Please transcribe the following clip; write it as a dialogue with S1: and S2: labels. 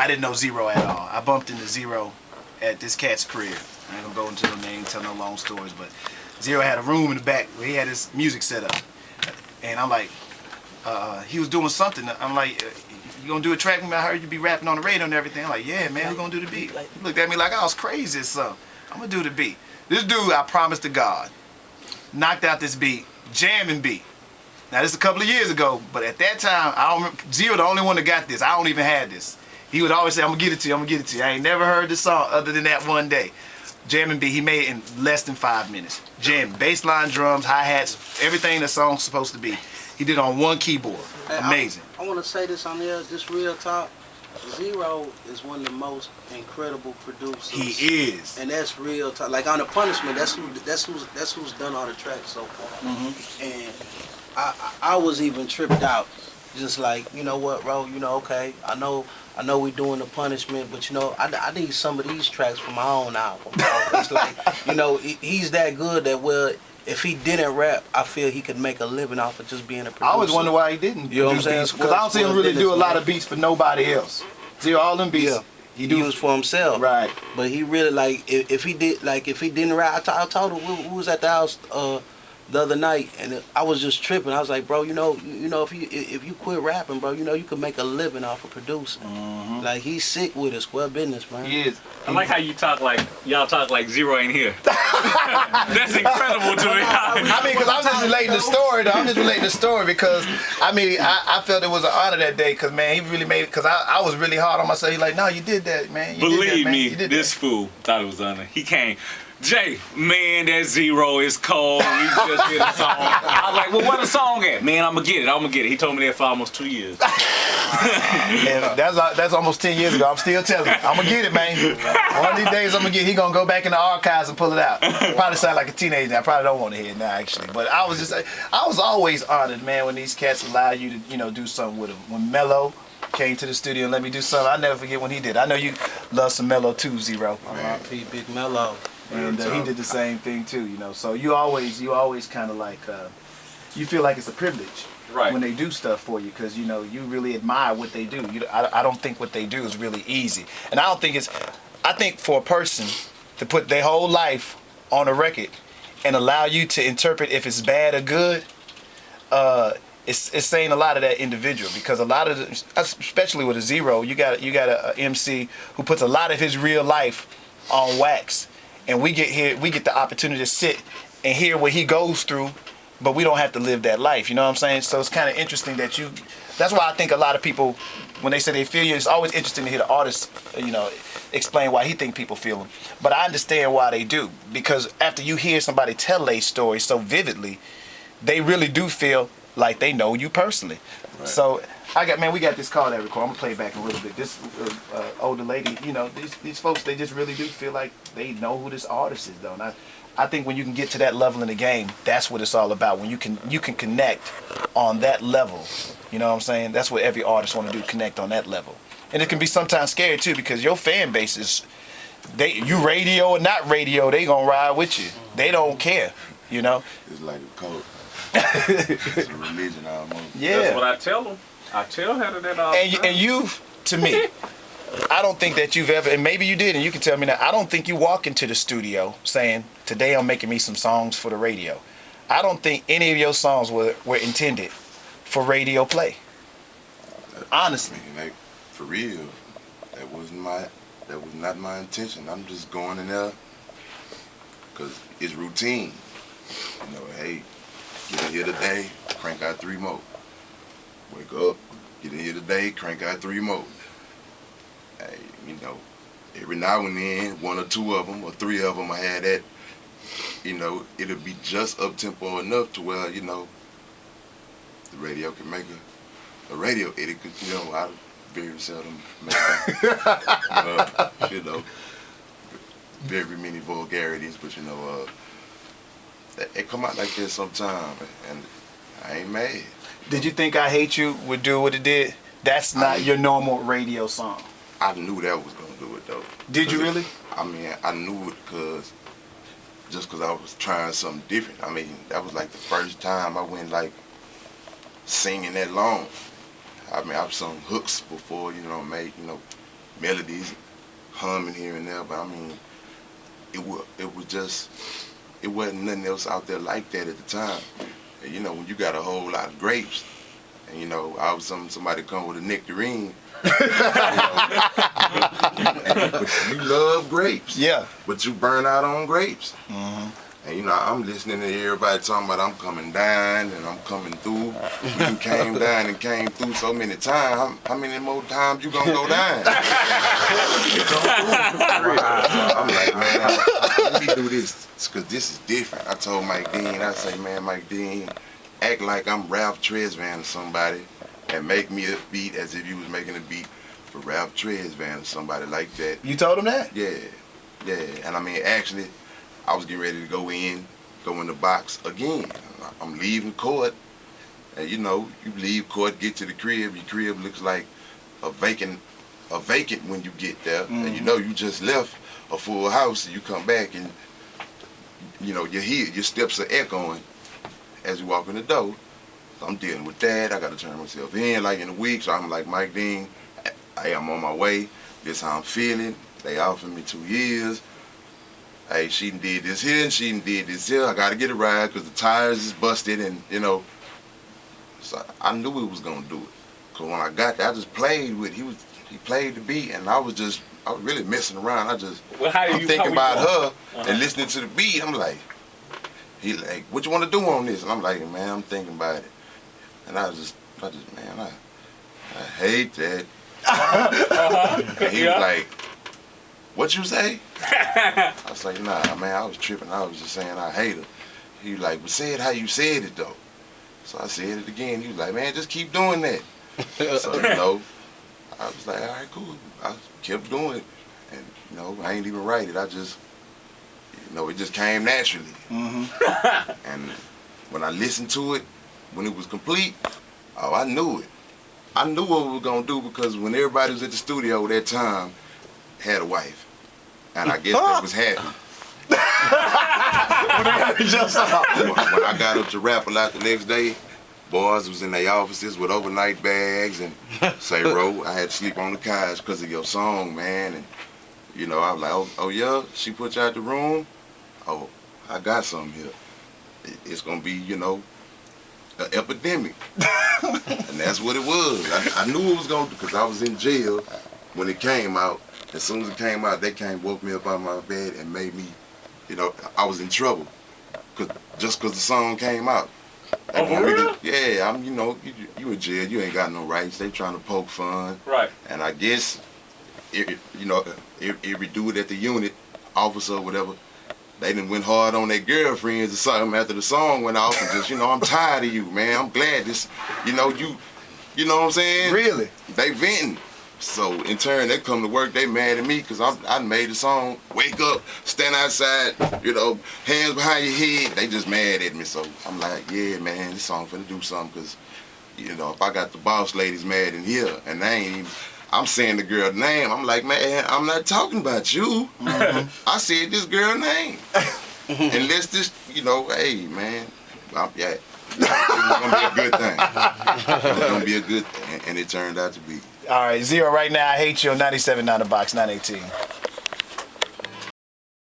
S1: I didn't know Z-Ro at all. I bumped into Z-Ro at this cat's crib. I ain't gonna go into the name, tell no long stories, but Z-Ro had a room in the back where he had his music set up. And I'm like, he was doing something. I'm like, you gonna do a track with me? I heard you be rapping on the radio and everything. I'm like, yeah, man, we're gonna do the beat. He looked at me like I was crazy or something. I'm gonna do the beat. This dude, I promise to God, knocked out this beat, jamming beat. Now this is a couple of years ago, but at that time, I don't remember, Z-Ro the only one that got this. I don't even have this. He would always say, I'm gonna get it to you, I'm gonna get it to you. I ain't never heard this song other than that one day. Jamming beat, he made it in less than 5 minutes. Jamming, bass line, drums, hi-hats, everything the song's supposed to be. He did it on one keyboard. Amazing.
S2: I want to say this on there, just real talk. Z-Ro is one of the most incredible producers.
S1: He is.
S2: And that's real talk. Like on the Punishment, that's who's done all the tracks so far. And I was even tripped out. Just like, you know what, bro, you know, okay, I know we doing the Punishment, but you know, I need some of these tracks for my own album, bro. It's like, you know, he's that good that, well, if he didn't rap, I feel he could make a living off of just being a producer.
S1: I always wonder why he didn't. You know what I'm saying? Because I don't see him really do a lot of beats for nobody else. See, all them beats,
S2: he was for himself.
S1: Right.
S2: But he really, like, if he didn't rap, I told him we was at the house the other night, and I was just tripping. I was like, bro, you know, if you quit rapping, bro, you know, you can make a living off of producing. Like, he's sick with it, square business, man.
S1: He is.
S3: I like how you talk like, y'all talk like Z-Ro ain't here. That's incredible to me.
S1: I mean, because I'm just relating the story, though. I'm just relating the story because, I mean, I felt it was an honor that day because, man, he really made it, because I was really hard on myself. He's like, no, you did that, man. You
S3: Believe
S1: did that, man.
S3: me,
S1: You did
S3: this
S1: that.
S3: fool thought it was honor. He came. Jay, man, that Z-Ro is cold. We just did a song. I was like, well, where the song at? Man, I'm going to get it. I'm going to get it. He told me that for almost 2 years.
S1: And that's almost 10 years ago. I'm still telling you. I'm going to get it, man. One of these days, I'm going to get it. He going to go back in the archives and pull it out. Probably sound like a teenager. I probably don't want to hear it now, actually. But I was always honored, man, when these cats allow you to, you know, do something with them. When Mello came to the studio and let me do something, I'll never forget when he did. I know you love some Mello too, Z-Ro.
S2: R.I.P. Big Mello.
S1: And he did the same thing too, you know. So you always kind of like, you feel like it's a privilege when they do stuff for you, because you know you really admire what they do. I don't think what they do is really easy, and I think for a person to put their whole life on a record and allow you to interpret if it's bad or good, it's saying a lot of that individual, because a lot of especially with a Z-Ro, you got a MC who puts a lot of his real life on wax. And we get the opportunity to sit and hear what he goes through, but we don't have to live that life. You know what I'm saying? So it's kind of interesting that that's why I think a lot of people, when they say they feel you, it's always interesting to hear the artist, you know, explain why he think people feel him. But I understand why they do, because after you hear somebody tell their story so vividly, they really do feel like they know you personally. Right. So we got this call that record. I'm gonna play it back a little bit. This older lady, you know, these folks, they just really do feel like they know who this artist is, though. And I think when you can get to that level in the game, that's what it's all about. When you can connect on that level, you know what I'm saying? That's what every artist want to do, connect on that level. And it can be sometimes scary too, because your fan base is, you radio or not radio, they gonna ride with you. They don't care, you know.
S4: It's like a cult. It's a religion almost.
S1: Yeah.
S3: That's what I tell them. I tell her that all the time.
S1: And you, to me, I don't think that you've ever, and maybe you did, and you can tell me that, I don't think you walk into the studio saying, today I'm making me some songs for the radio. I don't think any of your songs were intended for radio play. Honestly.
S4: Like, for real, that was not my intention. I'm just going in there because it's routine. You know, hey, get in here today, crank out 3 more. Wake up, get in here today, crank out 3 more. Hey, you know, every now and then, 1 or 2 of them or 3 of them, I had that, you know, it'll be just up-tempo enough to where, you know, the radio can make a radio edit, because, you know, I very seldom make that. You know, very many vulgarities, but, you know, it come out like that sometime, and I ain't mad.
S1: Did you think I Hate You would do what it did? That's not your normal radio song.
S4: I knew that was going to do it, though.
S1: Did you really?
S4: I mean, I knew it just because I was trying something different. I mean, that was like the first time I went, like, singing that long. I mean, I've sung hooks before, you know, made, you know, melodies, humming here and there, but I mean, it wasn't nothing else out there like that at the time. And, you know, when you got a whole lot of grapes, and you know, all of a sudden somebody come with a nectarine. But you love grapes.
S1: Yeah.
S4: But you burn out on grapes.
S1: Mm-hmm.
S4: And you know, I'm listening to everybody talking about I'm coming down and I'm coming through. You came down and came through so many times. How many more times you gonna go down? I'm like, man, let me do this because this is different. I told Mike Dean, I say, man, Mike Dean, act like I'm Ralph Tresvant or somebody and make me a beat as if you was making a beat for Ralph Tresvant or somebody like that.
S1: You told him that?
S4: Yeah, yeah. And I mean, actually, I was getting ready to go in the box again. I'm leaving court, and you know, you leave court, get to the crib, your crib looks like a vacant when you get there, and you know you just left a full house, and you come back and you know you hear your steps are echoing as you walk in the door. So I'm dealing with that. I got to turn myself in like in a week. So I'm like, Mike Dean, hey, I'm on my way. This how I'm feeling. They offered me 2 years. Hey, she did this here and she did this here. I got to get a ride because the tires is busted and, you know. So I knew he was going to do it. Because when I got there, I just played with He played the beat and I was really messing around. I'm thinking about her and listening to the beat. I'm like, he like, what you want to do on this? And I'm like, man, I'm thinking about it. And I just, man, I hate that. And he was like, what you say? I was like, nah, man, I was tripping. I was just saying I hate her. He was like, but say it how you said it, though. So I said it again. He was like, man, just keep doing that. So, you know, I was like, all right, cool. I kept doing it. And, you know, I ain't even write it. I just, you know, it just came naturally.
S1: Mm-hmm.
S4: And when I listened to it, when it was complete, oh, I knew it. I knew what we were going to do because when everybody was at the studio that time, had a wife. And I guess they was happy. When I got up to rap a lot the next day, boys was in their offices with overnight bags and say, Ro, I had to sleep on the couch because of your song, man. And, you know, I was like, oh yeah, she put you out the room? Oh, I got something here. It's going to be, you know, an epidemic. And that's what it was. I knew it was going to, because I was in jail when it came out. As soon as it came out, they woke me up out of my bed and made me, you know, I was in trouble. Just because the song came out.
S3: Oh, for real?
S4: Yeah, you know, you in jail, you ain't got no rights. They trying to poke fun.
S3: Right.
S4: And I guess, you know, every dude at the unit, officer or whatever, they done went hard on their girlfriends or something after the song went off and just, you know, I'm tired of you, man. I'm glad this, you know, you know what I'm saying?
S1: Really?
S4: They venting. So in turn, they come to work, they mad at me because I made the song, wake up, stand outside, you know, hands behind your head. They just mad at me. So I'm like, yeah, man, this song finna do something because, you know, if I got the boss ladies mad in here and they ain't even, I'm saying the girl's name, I'm like, man, I'm not talking about you. Mm-hmm. I said this girl's name. And let's just, you know, hey, man, yeah, it was going to be a good thing. It was going to be a good thing, and it turned out to be.
S1: All right, Z-Ro right now, I hate you on 97.9 The Box, 918.